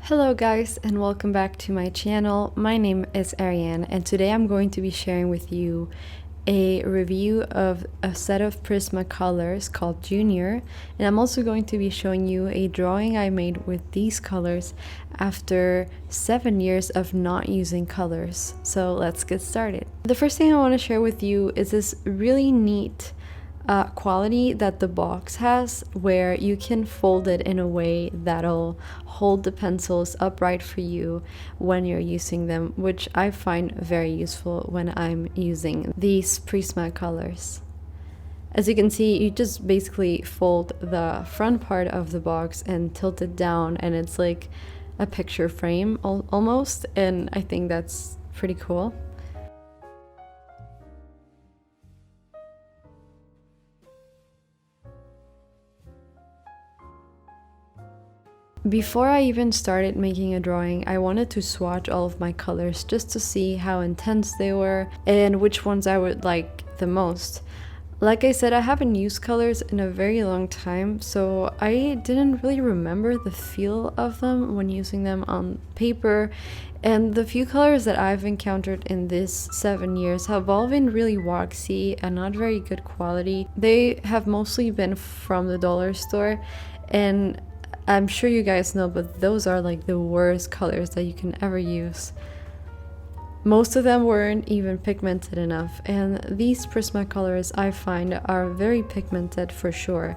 Hello guys and welcome back to my channel. My name is Ariane and today I'm going to be sharing with you a review of a set of Prismacolors called Junior, and I'm also going to be showing you a drawing I made with these colors after 7 years of not using colors. So let's get started. The first thing I want to share with you is this really neat quality that the box has, where you can fold it in a way that'll hold the pencils upright for you when you're using them, which I find very useful when I'm using these Prismacolors. As you can see, you just basically fold the front part of the box and tilt it down, and it's like a picture frame almost, and I think that's pretty cool. Before I even started making a drawing, I wanted to swatch all of my colors just to see how intense they were and which ones I would like the most. Like I said, I haven't used colors in a very long time, so I didn't really remember the feel of them when using them on paper, and the few colors that I've encountered in this 7 years have all been really waxy and not very good quality. They have mostly been from the dollar store, and I'm sure you guys know, but those are like the worst colors that you can ever use. Most of them weren't even pigmented enough, and these Prismacolors I find are very pigmented for sure.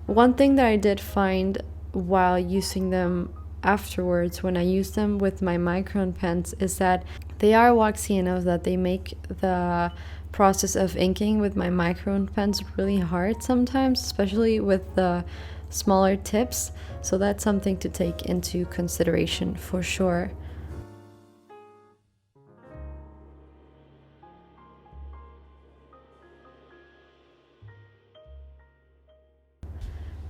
One thing that I did find while using them afterwards, when I use them with my micron pens, is that they are waxy enough that they make the process of inking with my micron pens really hard sometimes, especially with the smaller tips, so that's something to take into consideration for sure.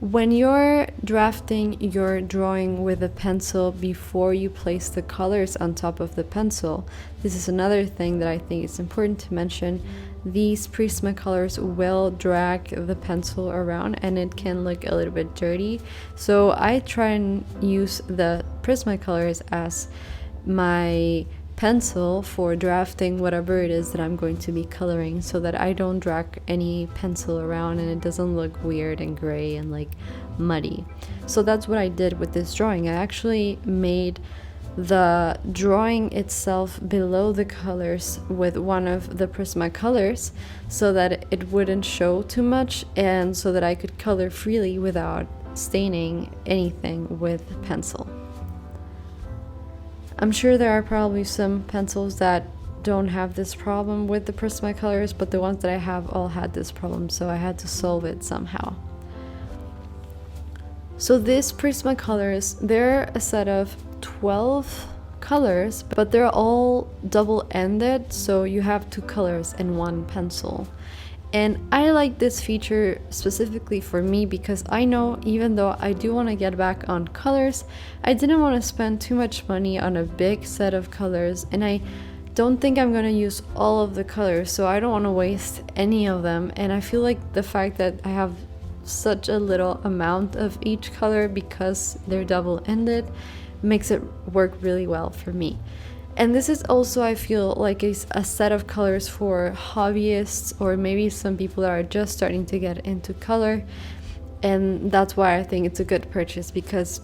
When you're drafting your drawing with a pencil before you place the colors on top of the pencil, this is another thing that I think is important to mention. These Prismacolors will drag the pencil around and it can look a little bit dirty. So I try and use the Prismacolors as my pencil for drafting whatever it is that I'm going to be coloring, so that I don't drag any pencil around and it doesn't look weird and gray and like muddy. So that's what I did with this drawing. I actually made the drawing itself below the colors with one of the Prismacolors so that it wouldn't show too much, and so that I could color freely without staining anything with pencil. I'm sure there are probably some pencils that don't have this problem with the Prismacolors, but the ones that I have all had this problem, so I had to solve it somehow. So these Prismacolors, they're a set of 12 colors, but they're all double-ended, so you have 2 colors in one pencil. And I like this feature specifically for me because I know, even though I do want to get back on colors, I didn't want to spend too much money on a big set of colors, and I don't think I'm going to use all of the colors, so I don't want to waste any of them. And I feel like the fact that I have such a little amount of each color, because they're double-ended, makes it work really well for me. And this is also, I feel like, a set of colors for hobbyists, or maybe some people that are just starting to get into color. And that's why I think it's a good purchase, because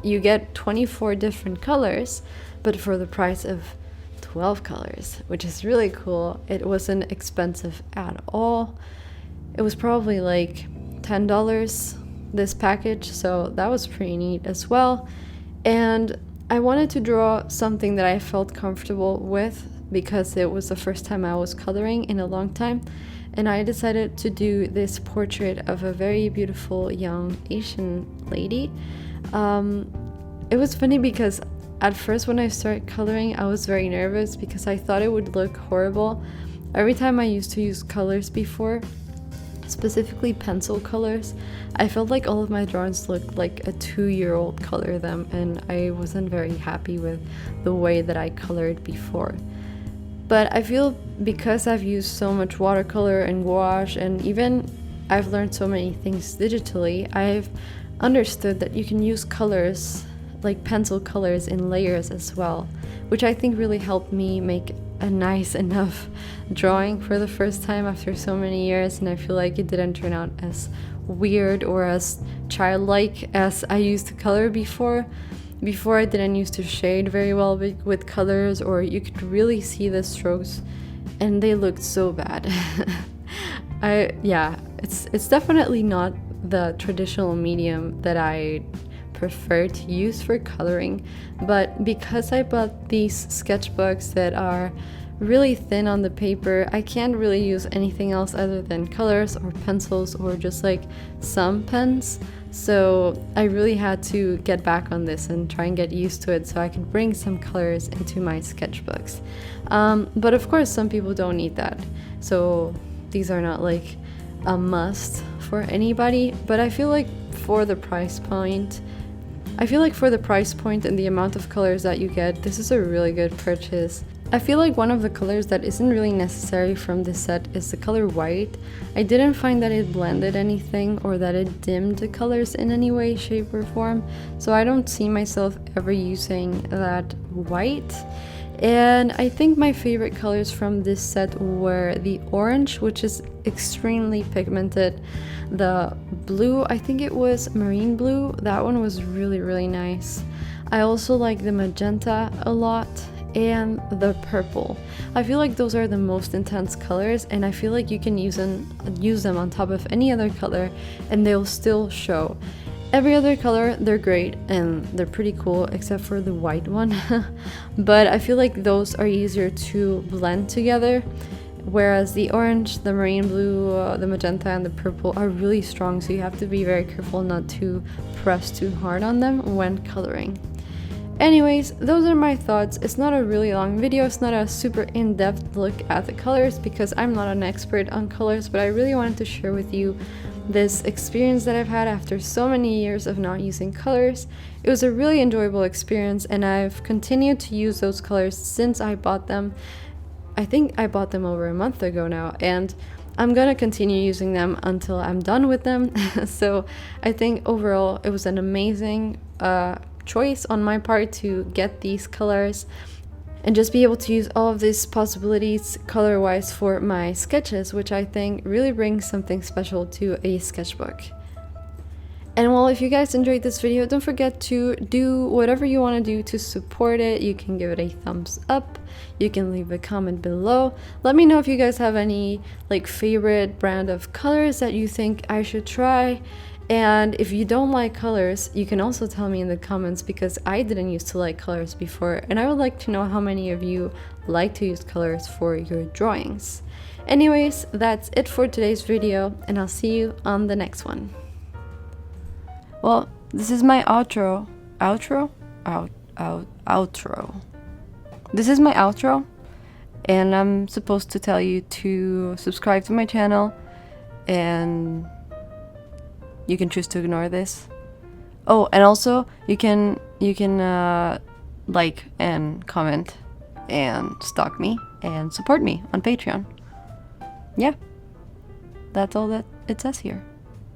you get 24 different colors, but for the price of 12 colors, which is really cool. It wasn't expensive at all. It was probably like $10 this package, so that was pretty neat as well. And I wanted to draw something that I felt comfortable with, because it was the first time I was coloring in a long time, and I decided to do this portrait of a very beautiful young Asian lady. It was funny because at first when I started coloring, I was very nervous because I thought it would look horrible. Every time I used to use colors before, specifically pencil colors, I felt like all of my drawings looked like a 2-year-old colored them, and I wasn't very happy with the way that I colored before. But I feel because I've used so much watercolor and gouache, and even I've learned so many things digitally, I've understood that you can use colors like pencil colors in layers as well, which I think really helped me make a nice enough drawing for the first time after so many years. And I feel like it didn't turn out as weird or as childlike as I used to color before. Before, I didn't used to shade very well with colors, or you could really see the strokes and they looked so bad. It's definitely not the traditional medium that I prefer to use for coloring, but because I bought these sketchbooks that are really thin on the paper, I can't really use anything else other than colors or pencils or just like some pens. So I really had to get back on this and try and get used to it so I could bring some colors into my sketchbooks. But of course, some people don't need that. So these are not like a must for anybody. But I feel like for the price point, and the amount of colors that you get, this is a really good purchase. I feel like one of the colors that isn't really necessary from this set is the color white. I didn't find that it blended anything or that it dimmed the colors in any way, shape, or form, so I don't see myself ever using that white. And I think my favorite colors from this set were the orange, which is extremely pigmented, the blue, I think it was marine blue, that one was really, really nice. I also like the magenta a lot, and the purple. I feel like those are the most intense colors, and I feel like you can use them on top of any other color and they'll still show. Every other color, they're great and they're pretty cool except for the white one. But I feel like those are easier to blend together, whereas the orange, the marine blue, the magenta, and the purple are really strong, so you have to be very careful not to press too hard on them when coloring. Anyways, those are my thoughts. It's not a really long video, it's not a super in-depth look at the colors because I'm not an expert on colors, but I really wanted to share with you this experience that I've had after so many years of not using colors. It was a really enjoyable experience, and I've continued to use those colors since I bought them. I think I bought them over a month ago now, and I'm gonna continue using them until I'm done with them. So I think overall it was an amazing choice on my part to get these colors and just be able to use all of these possibilities color wise for my sketches, which I think really brings something special to a sketchbook. And well, if you guys enjoyed this video, don't forget to do whatever you want to do to support it. You can give it a thumbs up, you can leave a comment below, let me know if you guys have any like favorite brand of colors that you think I should try. And if you don't like colors, you can also tell me in the comments, because I didn't used to like colors before, and I would like to know how many of you like to use colors for your drawings. Anyways, that's it for today's video, and I'll see you on the next one. Well, this is my outro. This is my outro, and I'm supposed to tell you to subscribe to my channel, and you can choose to ignore this. Oh, and also you can like and comment and stalk me and support me on Patreon. Yeah, that's all that it says here.